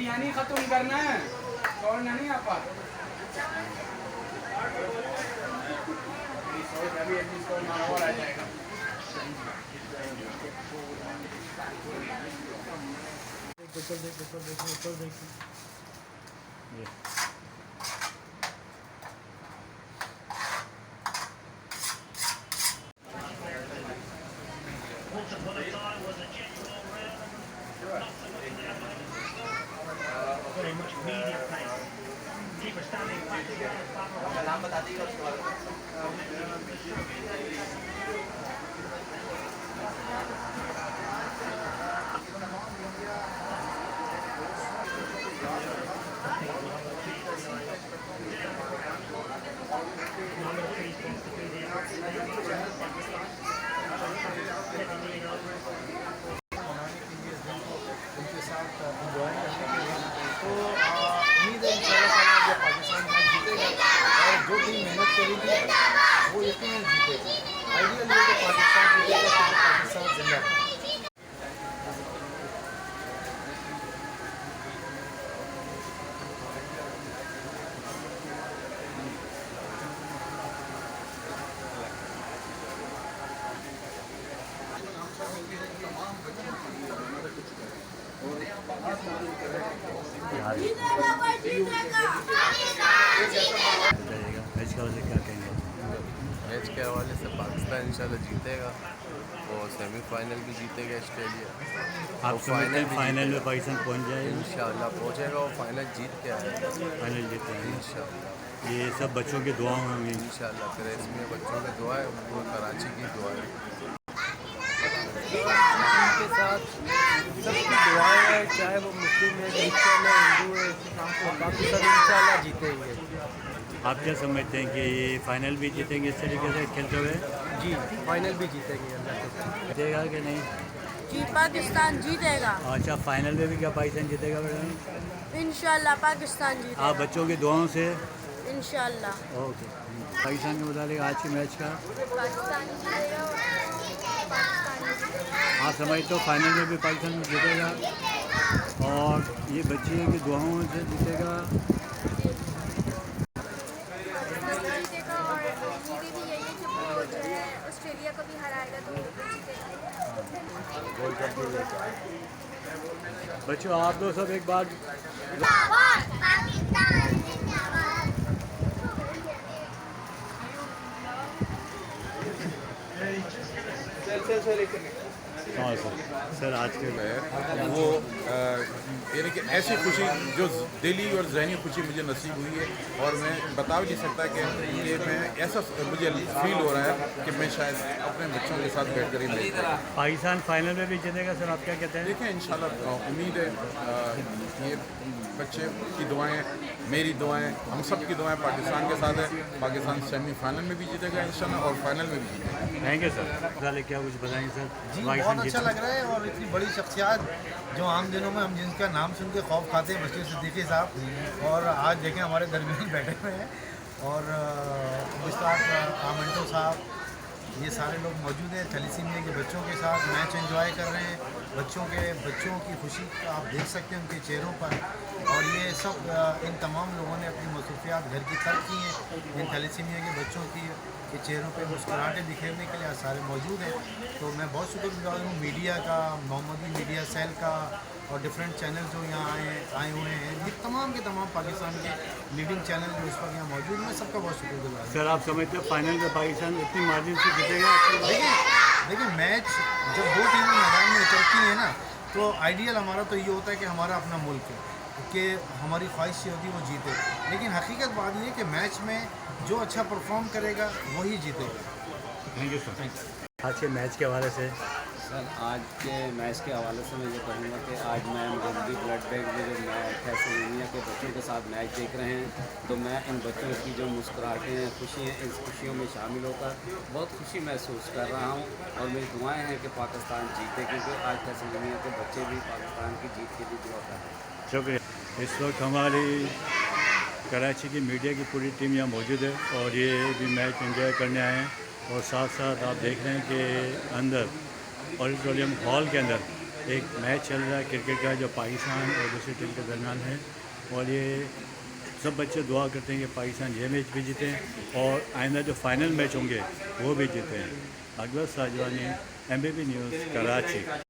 बिरयानी खत्म करना है, छोड़ना नहीं आपा। अभी और आ जाएगा। नाम बता दीजिए उसके बाद। उनके साथ इंजॉय करने के लिए तो उम्मीद है इंशाल्लाह जो पाकिस्तान मैच जीतेगा और जो टीम मेहनत करेगी वो यकीनन जीतेगी। आइडियल ये कि पाकिस्तान जीतेगा क्योंकि पाकिस्तान जिंदा है। मैच के हवाले क्या कहेंगे? मैच के हवाले से पाकिस्तान इंशाल्लाह जीतेगा और सेमीफाइनल भी जीतेगा ऑस्ट्रेलिया। आप फाइनल में पाकिस्तान पहुंच जाएगा? इंशाल्लाह पहुंचेगा और फाइनल जीत के आएगा। फाइनल जीतेगा इंशाल्लाह। ये सब बच्चों की दुआओं में इंशाल्लाह फिर इसमें बच्चों की दुआ है, वो कराची की दुआ है। उनके साथ सबकी दुआएं है, चाहे वो मुस्लिम है, क्रिश्चियन है, हिंदू है, पाकिस्तान इंशाल्लाह जीतेंगे। आप क्या समझते हैं कि ये फाइनल भी जीतेंगे इस तरीके से खेलते हुए? जी फाइनल भी जीतेंगे अल्लाह के। जीतेगा कि नहीं? जी पाकिस्तान जीतेगा। अच्छा, फाइनल में भी क्या पाकिस्तान जीतेगा मैडम? इंशाल्लाह पाकिस्तान जीतेगा। आप बच्चों की दुआओं से? इंशाल्लाह। ओके। पाकिस्तान के मुताबिक आज के मैच का पाकिस्तान जीतेगा। आप समझते हो फाइनल में भी पाकिस्तान जीतेगा और ये बच्चे की दुआओं से जीतेगा? जीतेगा और उम्मीदें भी यही है कि वो जो है ऑस्ट्रेलिया को भी हराएगा तो वो जीतेगा। बच्चों आप लोग सब एक बार हाँ सर आज के वो यानी कि ऐसी खुशी जो दिली और ज़हनी खुशी मुझे नसीब हुई है और मैं बता भी नहीं सकता कि ये मैं ऐसा मुझे फील हो रहा है कि मैं शायद अपने बच्चों के साथ बैठ कर ही नहीं। पाकिस्तान फाइनल में भी जीतेगा सर, आप क्या कहते हैं? देखिए इंशाल्लाह उम्मीद है ये बच्चे की दुआएं, मेरी दुआएं, हम सब की दुआएं पाकिस्तान के साथ है। पाकिस्तान सेमीफाइनल में भी जीतेगा इंशाल्लाह और फाइनल में भी जीतेगा। Thank you sir. क्या कुछ बताएंगे सर? जी बहुत अच्छा लग रहा है और इतनी बड़ी शख्सियात जो आम दिनों में हम जिनका नाम सुन के खौफ खाते हैं, बशीर सिद्दीकी साहब, और आज देखें हमारे दरमियान बैठे हुए हैं और मुश्ताक आमंटो साहब, ये सारे लोग मौजूद हैं थैलेसीमिया के बच्चों के साथ मैच एंजॉय कर रहे हैं। बच्चों की खुशी आप देख सकते हैं उनके चेहरों पर। और ये सब इन तमाम लोगों ने अपनी मसरूफियात घर की तर्क की हैं। इन थैलेसीमिया के बच्चों के चेहरों पे मुस्कुराहटें बिखेरने के लिए आज सारे मौजूद हैं। तो मैं बहुत शुक्रगुजार हूँ मीडिया का, मोहम्मदी मीडिया सेल का और डिफरेंट चैनल जो यहाँ आए हुए हैं। ये तमाम के तमाम पाकिस्तान के लीडिंग चैनल जो इस वक्त यहाँ मौजूद हैं, मैं सबका बहुत शुक्रगुजार हूँ। सर आप समझते हो फाइनल में पाकिस्तान इतनी मार्जिन से जीतेगा? देखिए मैच जब दो टीमें मैदान में उतरती हैं ना, तो आइडियल हमारा तो ये होता है कि हमारा अपना मुल्क है कि हमारी ख्वाहिश ये होती है वो जीते। लेकिन हकीकत बात ये है कि मैच में जो अच्छा परफॉर्म करेगा वही जीतेगा। Thank you sir. आज के मैच के हवाले से सर, आज के मैच के हवाले से मैं ये कहूँगा कि आज मैं मोहम्मदी ब्लड बैंक में जो मैच थैलेसीमिया के बच्चों के साथ मैच देख रहे हैं, तो मैं इन बच्चों की जो मुस्कुराहटें हैं, खुशी हैं, इस खुशियों में शामिल होकर बहुत खुशी महसूस कर रहा हूँ और मेरी दुआएं हैं कि पाकिस्तान जीते, क्योंकि आज थैलेसीमिया के बच्चे भी पाकिस्तान की जीत के लिए दुआ कर रहे हैं। शुक्रिया। इस वक्त हमारी कराची की मीडिया की पूरी टीम यहाँ मौजूद है और ये भी मैच एंजॉय करने आए हैं और साथ साथ आप देख रहे हैं कि अंदर ऑडिटोरियम हॉल के अंदर एक मैच चल रहा है क्रिकेट का जो पाकिस्तान और दूसरी टीम के दरमियान है, और ये सब बच्चे दुआ करते हैं कि पाकिस्तान ये मैच भी जीतें और आइंदा जो फाइनल मैच होंगे वो भी जीतें। Akbar Sajwani, MBP news, Karachi.